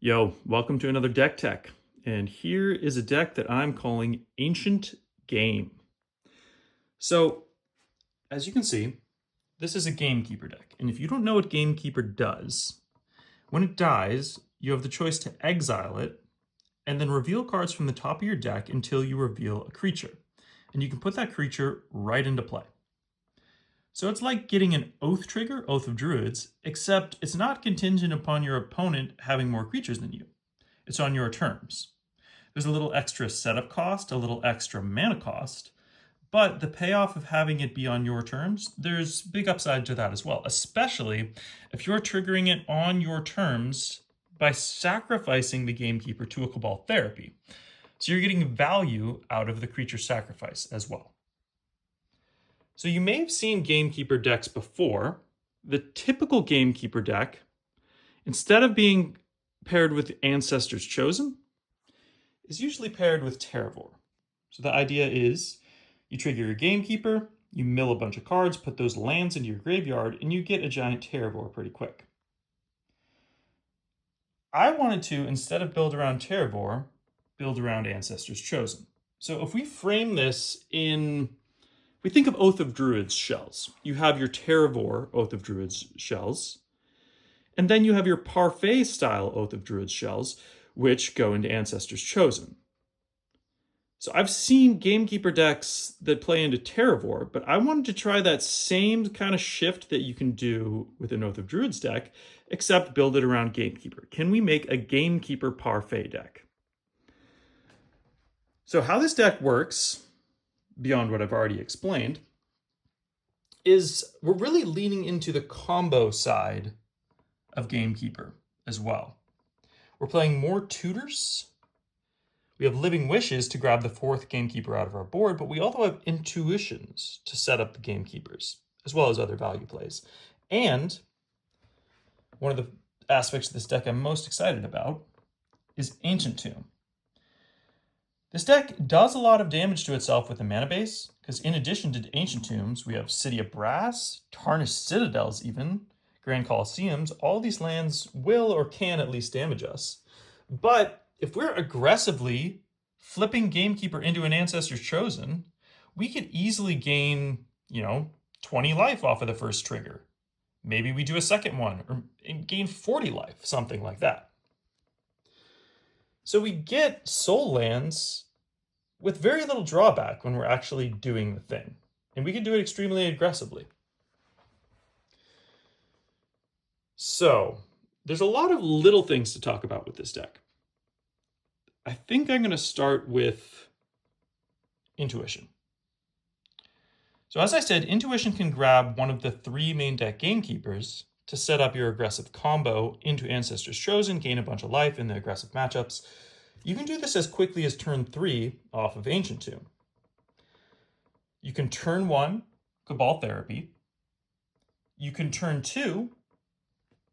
Yo, welcome to another deck tech. And here is a deck that I'm calling Ancient Game. So, as you can see, this is a Gamekeeper deck. And if you don't know what Gamekeeper does, when it dies, you have the choice to exile it and then reveal cards from the top of your deck until you reveal a creature. And you can put that creature right into play. So it's like getting an Oath trigger, Oath of Druids, except it's not contingent upon your opponent having more creatures than you. It's on your terms. There's a little extra setup cost, a little extra mana cost, but the payoff of having it be on your terms, there's big upside to that as well, especially if you're triggering it on your terms by sacrificing the Gamekeeper to a Cabal Therapy. So you're getting value out of the creature sacrifice as well. So you may have seen Gamekeeper decks before. The typical Gamekeeper deck, instead of being paired with Ancestor's Chosen, is usually paired with Terravore. So the idea is you trigger your Gamekeeper, you mill a bunch of cards, put those lands into your graveyard, and you get a giant Terravore pretty quick. I wanted to, instead of build around Terravore, build around Ancestor's Chosen. So if we frame this in... We think of Oath of Druids shells. You have your Terravore Oath of Druids shells, and then you have your Parfait style Oath of Druids shells, which go into Ancestor's Chosen. So I've seen Gamekeeper decks that play into Terravore, but I wanted to try that same kind of shift that you can do with an Oath of Druids deck, except build it around Gamekeeper. Can we make a Gamekeeper Parfait deck? So how this deck works, beyond what I've already explained, is we're really leaning into the combo side of Gamekeeper as well. We're playing more tutors. We have Living Wishes to grab the fourth Gamekeeper out of our board, but we also have Intuitions to set up the Gamekeepers, as well as other value plays. And one of the aspects of this deck I'm most excited about is Ancient Tomb. This deck does a lot of damage to itself with the mana base, because in addition to Ancient Tombs, we have City of Brass, Tarnished Citadels even, Grand Coliseums. All these lands will or can at least damage us. But if we're aggressively flipping Gamekeeper into an Ancestor's Chosen, we could easily gain, 20 life off of the first trigger. Maybe we do a second one, or gain 40 life, something like that. So we get soul lands with very little drawback when we're actually doing the thing. And we can do it extremely aggressively. So there's a lot of little things to talk about with this deck. I think I'm going to start with Intuition. So as I said, Intuition can grab one of the three main deck Gamekeepers to set up your aggressive combo into Ancestor's Chosen, gain a bunch of life in the aggressive matchups. You can do this as quickly as turn 3 off of Ancient Tomb. You can turn 1, Cabal Therapy. You can turn 2,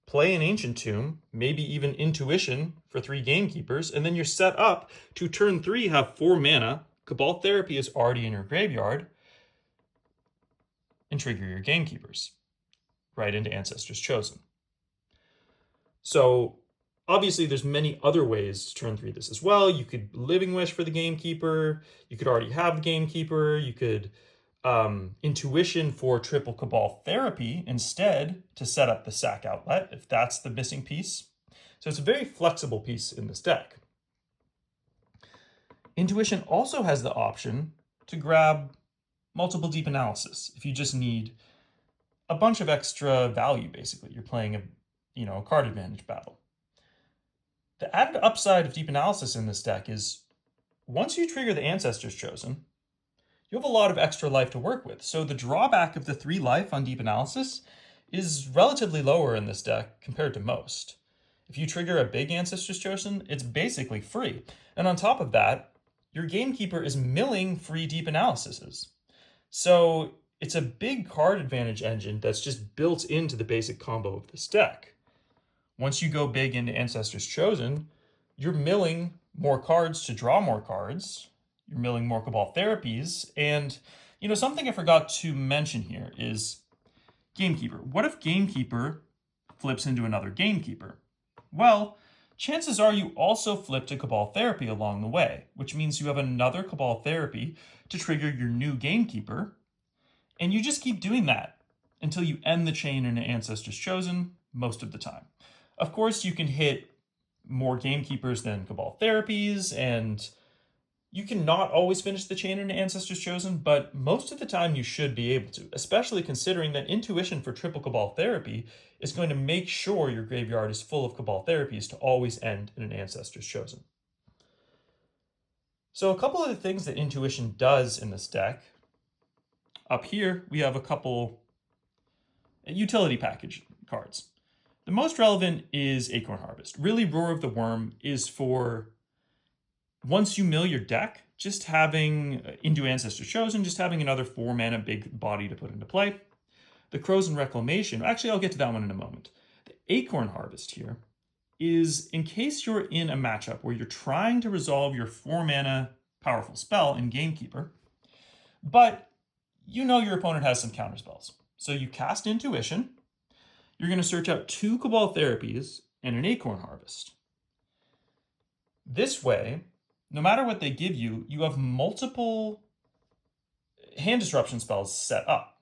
play an Ancient Tomb, maybe even Intuition for 3 Gamekeepers, and then you're set up to turn 3 have 4 mana. Cabal Therapy is already in your graveyard, and trigger your Gamekeepers right into Ancestor's Chosen. So obviously, there's many other ways to turn 3 this as well. You could Living Wish for the Gamekeeper. You could already have the Gamekeeper. You could Intuition for triple Cabal Therapy instead to set up the sack outlet, if that's the missing piece. So it's a very flexible piece in this deck. Intuition also has the option to grab multiple Deep Analysis if you just need a bunch of extra value, basically. You're playing a card advantage battle. The added upside of Deep Analysis in this deck is once you trigger the Ancestor's Chosen, you have a lot of extra life to work with. So the drawback of the 3 life on Deep Analysis is relatively lower in this deck compared to most. If you trigger a big Ancestor's Chosen, it's basically free. And on top of that, your Gamekeeper is milling free Deep Analyses. So it's a big card advantage engine that's just built into the basic combo of this deck. Once you go big into Ancestor's Chosen, you're milling more cards to draw more cards. You're milling more Cabal Therapies. And, something I forgot to mention here is Gamekeeper. What if Gamekeeper flips into another Gamekeeper? Well, chances are you also flipped a Cabal Therapy along the way, which means you have another Cabal Therapy to trigger your new Gamekeeper, and you just keep doing that until you end the chain in an Ancestor's Chosen most of the time. Of course, you can hit more Gamekeepers than Cabal Therapies, and you can not always finish the chain in an Ancestor's Chosen, but most of the time you should be able to, especially considering that Intuition for triple Cabal Therapy is going to make sure your graveyard is full of Cabal Therapies to always end in an Ancestor's Chosen. So a couple of the things that Intuition does in this deck, up here we have a couple utility package cards. The most relevant is Acorn Harvest. Really, Roar of the Wurm is for once you mill your deck, just having into Ancestor Chosen, just having another 4 mana big body to put into play. The Krosan Reclamation, actually I'll get to that one in a moment. The Acorn Harvest here is in case you're in a matchup where you're trying to resolve your 4 mana powerful spell in Gamekeeper, but you know your opponent has some counter spells. So you cast Intuition, you're going to search out 2 Cabal Therapies and an Acorn Harvest. This way, no matter what they give you, you have multiple hand disruption spells set up.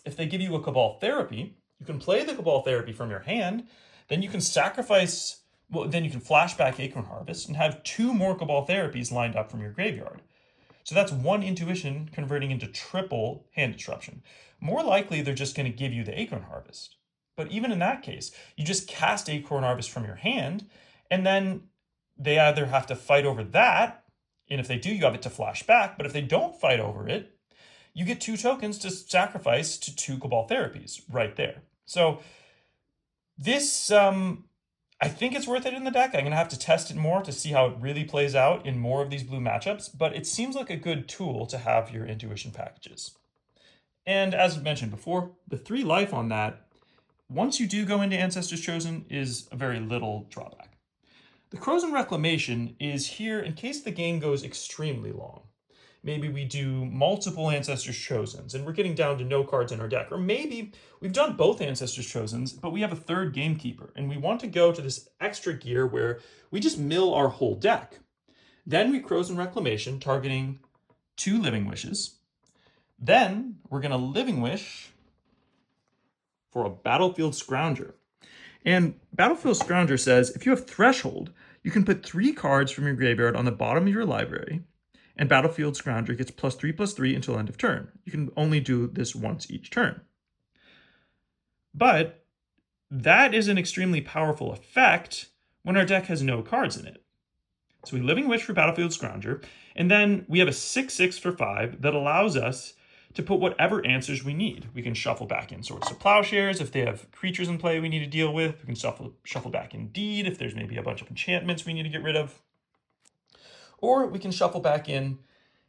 If they give you a Cabal Therapy, you can play the Cabal Therapy from your hand, then you can sacrifice, well, then you can flash back Acorn Harvest and have 2 more Cabal Therapies lined up from your graveyard. So that's 1 Intuition converting into triple hand disruption. More likely, they're just going to give you the Acorn Harvest. But even in that case, you just cast Acorn Harvest from your hand, and then they either have to fight over that, and if they do, you have it to flash back, but if they don't fight over it, you get 2 tokens to sacrifice to 2 Cabal Therapies right there. So this, I think it's worth it in the deck. I'm going to have to test it more to see how it really plays out in more of these blue matchups, but it seems like a good tool to have your Intuition packages. And as mentioned before, the 3 life on that, once you do go into Ancestor's Chosen, is a very little drawback. The Krosan Reclamation is here in case the game goes extremely long. Maybe we do multiple Ancestor's Chosens and we're getting down to no cards in our deck. Or maybe we've done both Ancestor's Chosens, but we have a 3rd Gamekeeper and we want to go to this extra gear where we just mill our whole deck. Then we Krosan Reclamation, targeting 2 Living Wishes. Then we're going to Living Wish for a Battlefield Scrounger. And Battlefield Scrounger says, if you have Threshold, you can put 3 cards from your graveyard on the bottom of your library, and Battlefield Scrounger gets +3/+3 until end of turn. You can only do this once each turn. But that is an extremely powerful effect when our deck has no cards in it. So we Living Wish for Battlefield Scrounger, and then we have a 6/6 for 5 that allows us to put whatever answers we need. We can shuffle back in Swords to Plowshares if they have creatures in play we need to deal with. We can shuffle back in Deed if there's maybe a bunch of enchantments we need to get rid of. Or we can shuffle back in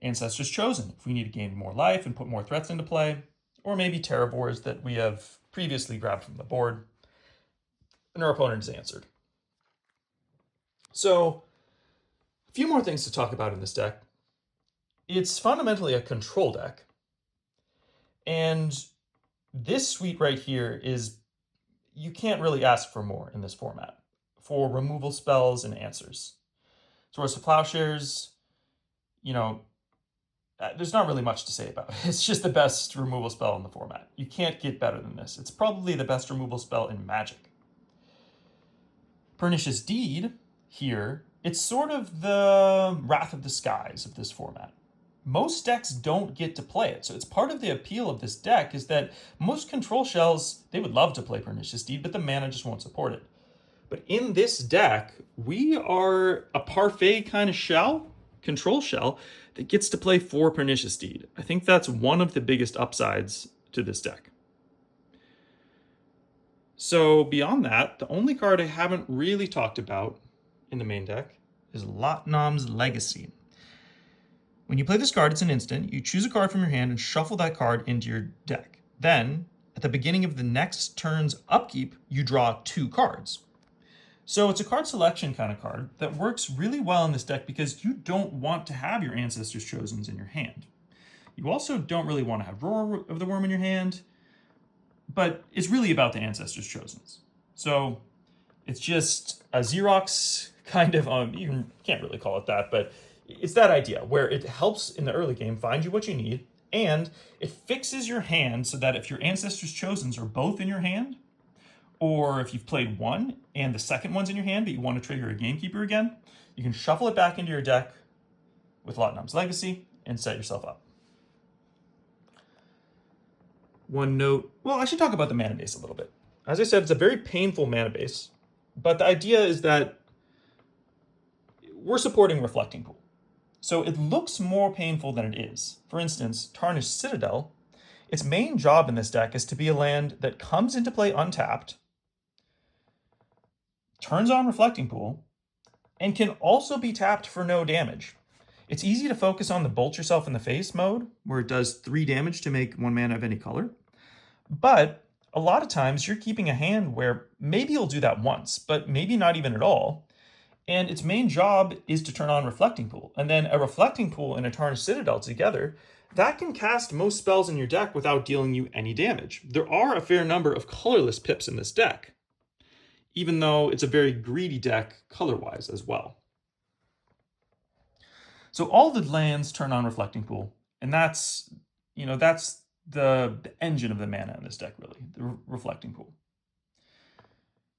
Ancestor's Chosen if we need to gain more life and put more threats into play. Or maybe Terravores that we have previously grabbed from the board and our opponent has answered. So, a few more things to talk about in this deck. It's fundamentally a control deck. And this suite right here is, you can't really ask for more in this format for removal spells and answers. Swords to Plowshares, you know, there's not really much to say about it. It's just the best removal spell in the format. You can't get better than this. It's probably the best removal spell in Magic. Pernicious Deed here, it's sort of the Wrath of the Skies of this format. Most decks don't get to play it. So it's part of the appeal of this deck is that most control shells, they would love to play Pernicious Deed, but the mana just won't support it. But in this deck, we are a Parfait kind of shell, control shell, that gets to play 4 Pernicious Deed. I think that's one of the biggest upsides to this deck. So beyond that, the only card I haven't really talked about in the main deck is Lat-Nam's Legacy. When you play this card, it's an instant. You choose a card from your hand and shuffle that card into your deck. Then, at the beginning of the next turn's upkeep, you draw 2 cards. So it's a card selection kind of card that works really well in this deck because you don't want to have your Ancestor's Chosens in your hand. You also don't really want to have Roar of the Wurm in your hand, but it's really about the Ancestor's Chosens. So It's just a Xerox kind of, you can't really call it that, but it's that idea where it helps in the early game find you what you need, and it fixes your hand so that if your Ancestor's Chosens are both in your hand, or if you've played one and the second one's in your hand but you want to trigger a Gamekeeper again, you can shuffle it back into your deck with Lat-Nam's Legacy and set yourself up. One note, well, I should talk about the mana base a little bit. As I said, it's a very painful mana base, but the idea is that we're supporting Reflecting Pool. So it looks more painful than it is. For instance, Tarnished Citadel, its main job in this deck is to be a land that comes into play untapped, turns on Reflecting Pool, and can also be tapped for no damage. It's easy to focus on the Bolt Yourself in the Face mode, where it does 3 damage to make 1 mana of any color. But a lot of times you're keeping a hand where maybe you'll do that once, but maybe not even at all. And its main job is to turn on Reflecting Pool. And then a Reflecting Pool and a Tarnished Citadel together, that can cast most spells in your deck without dealing you any damage. There are a fair number of colorless pips in this deck, even though it's a very greedy deck color-wise as well. So all the lands turn on Reflecting Pool, and that's the engine of the mana in this deck, really, the Reflecting Pool.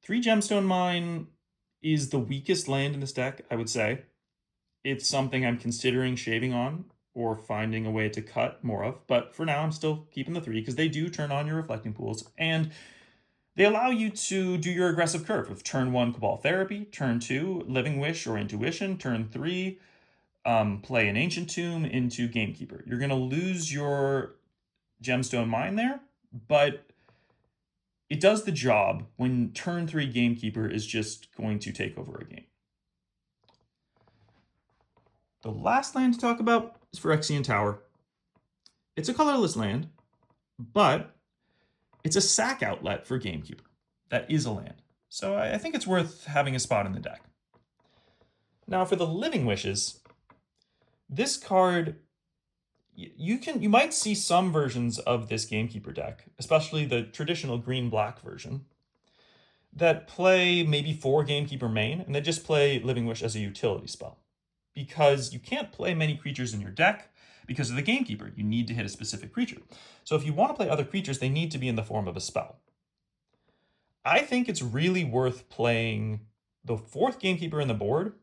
3 Gemstone Mine is the weakest land in this deck, I would say. It's something I'm considering shaving on or finding a way to cut more of, but for now I'm still keeping the 3 because they do turn on your Reflecting Pools, and they allow you to do your aggressive curve of turn 1 Cabal Therapy, turn 2 Living Wish or Intuition, turn 3 play an Ancient Tomb into Gamekeeper. You're going to lose your Gemstone Mine there, but it does the job when turn 3 Gamekeeper is just going to take over a game. The last land to talk about is Phyrexian Tower. It's a colorless land, but it's a sack outlet for Gamekeeper. That is a land. So I think it's worth having a spot in the deck. Now for the Living Wishes, this card, you might see some versions of this Gamekeeper deck, especially the traditional green-black version, that play maybe 4 Gamekeeper main, and they just play Living Wish as a utility spell. Because you can't play many creatures in your deck because of the Gamekeeper. You need to hit a specific creature. So if you want to play other creatures, they need to be in the form of a spell. I think it's really worth playing the 4th Gamekeeper in the board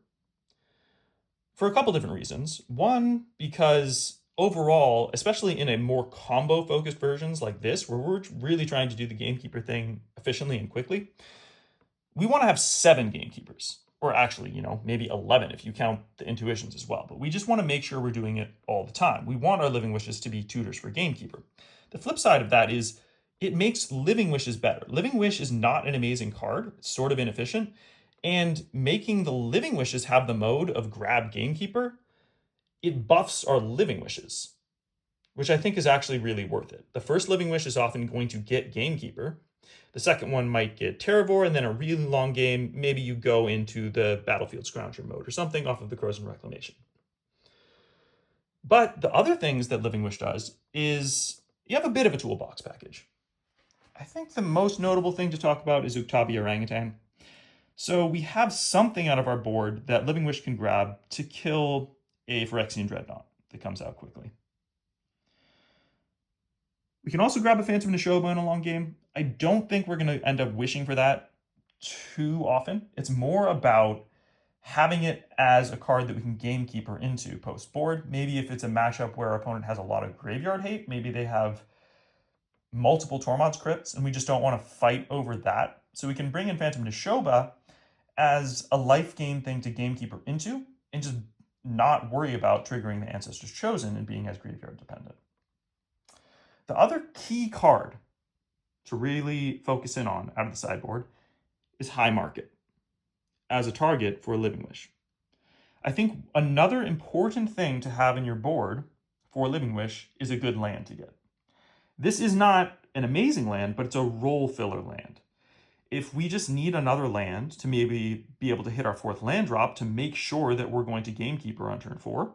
for a couple different reasons. One, because overall, especially in a more combo-focused versions like this, where we're really trying to do the Gamekeeper thing efficiently and quickly, we want to have 7 Gamekeepers. Or actually, maybe 11 if you count the intuitions as well. But we just want to make sure we're doing it all the time. We want our Living Wishes to be tutors for Gamekeeper. The flip side of that is it makes Living Wishes better. Living Wish is not an amazing card. It's sort of inefficient. And making the Living Wishes have the mode of grab Gamekeeper, it buffs our Living Wishes, which I think is actually really worth it. The first Living Wish is often going to get Gamekeeper. The second one might get Terravore, and then a really long game, maybe you go into the Battlefield Scrounger mode or something off of the Krosan Reclamation. But the other things that Living Wish does is you have a bit of a toolbox package. I think the most notable thing to talk about is Uktabu Orangutan. So we have something out of our board that Living Wish can grab to kill a Phyrexian Dreadnought that comes out quickly. We can also grab a Phantom Nishoba in a long game. I don't think we're going to end up wishing for that too often. It's more about having it as a card that we can Gamekeeper into post-board. Maybe if it's a matchup where our opponent has a lot of graveyard hate, maybe they have multiple Tormod's Crypts, and we just don't want to fight over that. So we can bring in Phantom Nishoba as a life gain thing to Gamekeeper into, and just not worry about triggering the Ancestor's Chosen and being as graveyard dependent. The other key card to really focus in on out of the sideboard is High Market as a target for a Living Wish. I think another important thing to have in your board for Living Wish is a good land to get. This is not an amazing land, but it's a role filler land. If we just need another land to maybe be able to hit our 4th land drop to make sure that we're going to Gamekeeper on turn 4,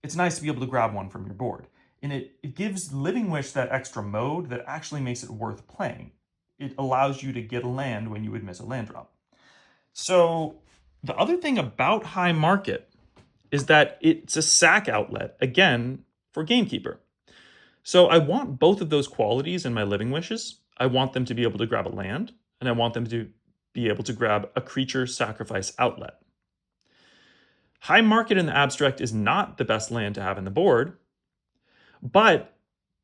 it's nice to be able to grab one from your board. And it gives Living Wish that extra mode that actually makes it worth playing. it allows you to get a land when you would miss a land drop. So the other thing about High Market is that it's a sack outlet, again, for Gamekeeper. So I want both of those qualities in my Living Wishes. I want them to be able to grab a land, and I want them to be able to grab a creature sacrifice outlet. High Market in the abstract is not the best land to have in the board, but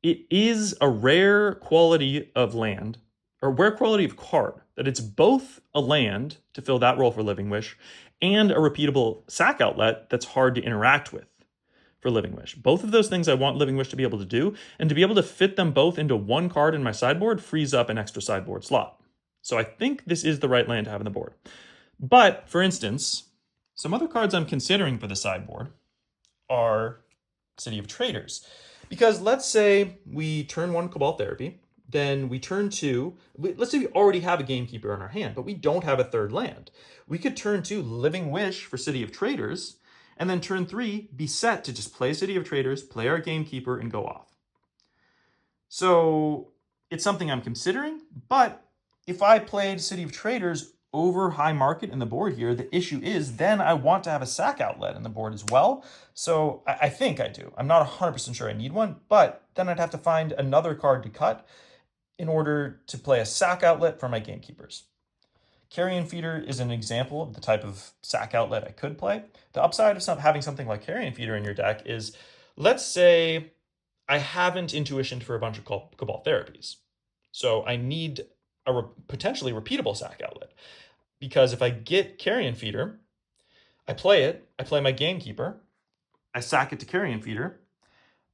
it is a rare quality of land, or rare quality of card, that it's both a land to fill that role for Living Wish and a repeatable sack outlet that's hard to interact with for Living Wish. Both of those things I want Living Wish to be able to do, and to be able to fit them both into one card in my sideboard frees up an extra sideboard slot. So I think this is the right land to have in the board. But, for instance, some other cards I'm considering for the sideboard are City of Traders. Because let's say we turn 1 Cabal Therapy, then we turn 2, let's say we already have a Gamekeeper in our hand, but we don't have a third land. We could turn 2 Living Wish for City of Traders, and then turn 3 be set to just play City of Traders, play our Gamekeeper, and go off. So it's something I'm considering, but if I played City of Traders over High Market in the board here, the issue is then I want to have a sack outlet in the board as well. So I think I do. I'm not 100% sure I need one, but then I'd have to find another card to cut in order to play a sack outlet for my Gamekeepers. Carrion Feeder is an example of the type of sack outlet I could play. The upside of having something like Carrion Feeder in your deck is, let's say I haven't intuitioned for a bunch of Cabal Therapies. So I need a potentially repeatable sack outlet. Because if I get Carrion Feeder, I play it, I play my Gamekeeper, I sack it to Carrion Feeder,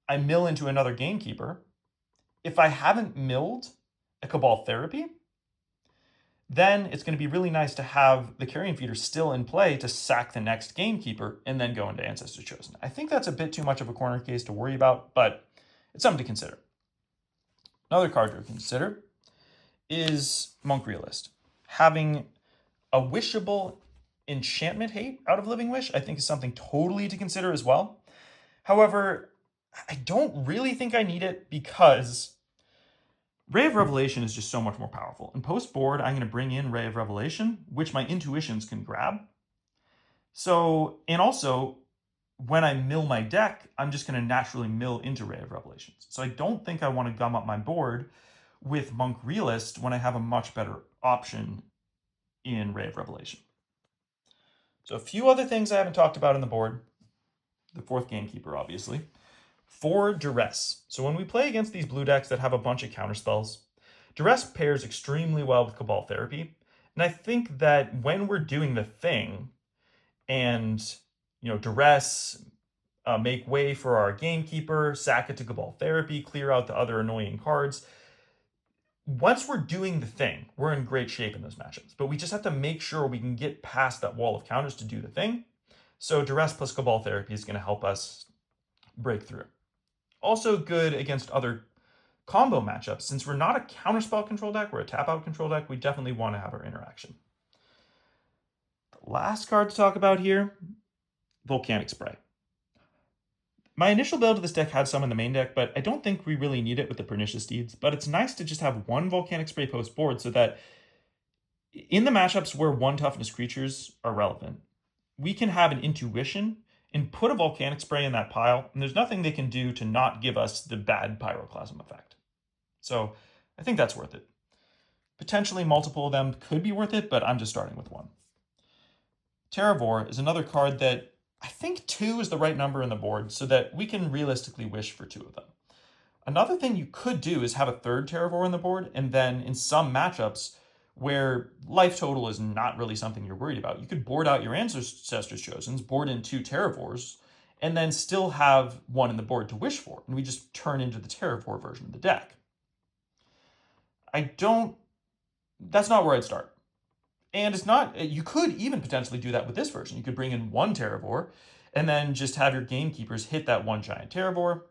I mill into another Gamekeeper. If I haven't milled a Cabal Therapy, then it's going to be really nice to have the Carrion Feeder still in play to sack the next Gamekeeper and then go into Ancestor Chosen. I think that's a bit too much of a corner case to worry about, but it's something to consider. Another card to consider is Monk Realist. Having a wishable enchantment hate out of Living Wish, I think, is something totally to consider as well. However, I don't really think I need it because Ray of Revelation is just so much more powerful. In post-board, I'm going to bring in Ray of Revelation, which my intuitions can grab. So, and also, when I mill my deck, I'm just going to naturally mill into Ray of Revelations. So I don't think I want to gum up my board with Monk Realist when I have a much better option in Ray of Revelation. So a few other things I haven't talked about in the board. The 4th Gamekeeper, obviously. 4 Duress. So when we play against these blue decks that have a bunch of counterspells, Duress pairs extremely well with Cabal Therapy. And I think that when we're doing the thing, and Duress, make way for our Gamekeeper, sack it to Cabal Therapy, clear out the other annoying cards, once we're doing the thing, we're in great shape in those matchups. But we just have to make sure we can get past that wall of counters to do the thing. So Duress plus Cabal Therapy is going to help us break through. Also good against other combo matchups. Since we're not a counterspell control deck, we're a tap-out control deck, we definitely want to have our interaction. The last card to talk about here, Volcanic Spray. My initial build of this deck had some in the main deck, but I don't think we really need it with the Pernicious Deeds. But it's nice to just have one Volcanic Spray post board so that in the matchups where 1 toughness creatures are relevant, we can have an intuition and put a Volcanic Spray in that pile, and there's nothing they can do to not give us the bad Pyroclasm effect. So I think that's worth it. Potentially multiple of them could be worth it, but I'm just starting with 1. Terravore is another card that I think 2 is the right number in the board so that we can realistically wish for 2 of them. Another thing you could do is have a 3rd Terravore on the board, and then in some matchups where life total is not really something you're worried about, you could board out your Ancestor's Chosen, board in 2 Terravores, and then still have 1 in the board to wish for, and we just turn into the Terravore version of the deck. That's not where I'd start. And it's not, you could even potentially do that with this version. You could bring in 1 Terravore and then just have your Gamekeepers hit that 1 giant Terravore.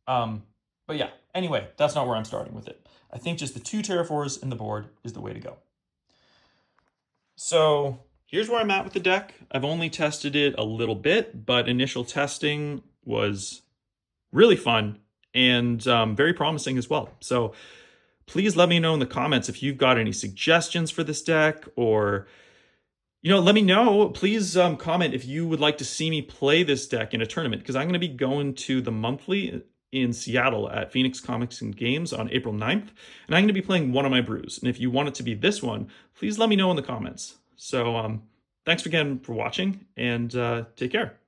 But yeah, anyway, that's not where I'm starting with it. I think just the 2 Terravores in the board is the way to go. So here's where I'm at with the deck. I've only tested it a little bit, but initial testing was really fun and very promising as well. So Please let me know in the comments if you've got any suggestions for this deck, or let me know. Please comment if you would like to see me play this deck in a tournament, because I'm going to be going to the monthly in Seattle at Phoenix Comics and Games on April 9th, and I'm going to be playing one of my brews. And if you want it to be this one, please let me know in the comments. So thanks again for watching, and take care.